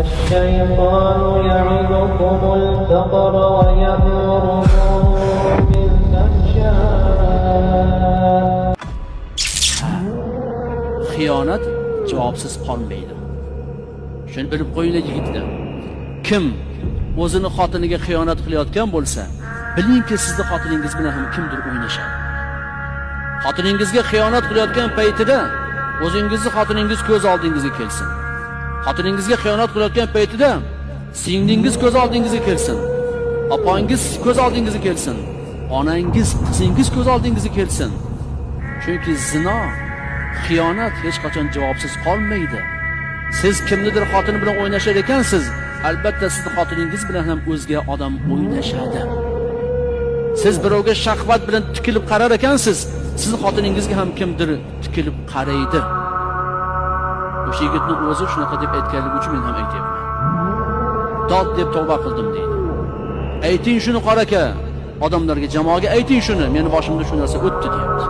الشيطان يعظكم الفقر ويأمركم بالفحشاء. Xiyonat javobsiz qolmaydi. Shuni bilib qo'yinglar yigitlar. Kim o'zini xotiniga xiyonat qilayotgan bo'lsa, bilingki sizni xotiningiz bilan ham kimdir o'ynashadi. Xotiningizga xiyonat qilayotgan paytida o'zingizni xotiningiz ko'z oldingizga kelsin. Xotiningizga xiyonat qilayotgan paytida singlingiz ko'z oldingizga kelsin. Opangiz ko'z oldingizga kelsin. Onangiz, qizingiz ko'z oldingizga kelsin. Chunki zino, xiyonat hech qachon javobsiz qolmaydi. Siz kimnidir xotini bilan o'ynashar ekansiz, albatta sizni xotiningiz bilan ham o'zga odam o'ynashadi. Siz birovga shahvat bilan tikilib qarar ekansiz, sizni xotiningizga ham kimdir tikilib qaraydi. O'sha yigitni o'zi shunaqa deb aytganligi uchun men ham aytayapman. Dod deb tavba qildim deydi. Ayting shuni qora aka, odamlarga, jamoaga ayting shuni, meni boshimda shu narsa o'tdi deyapti.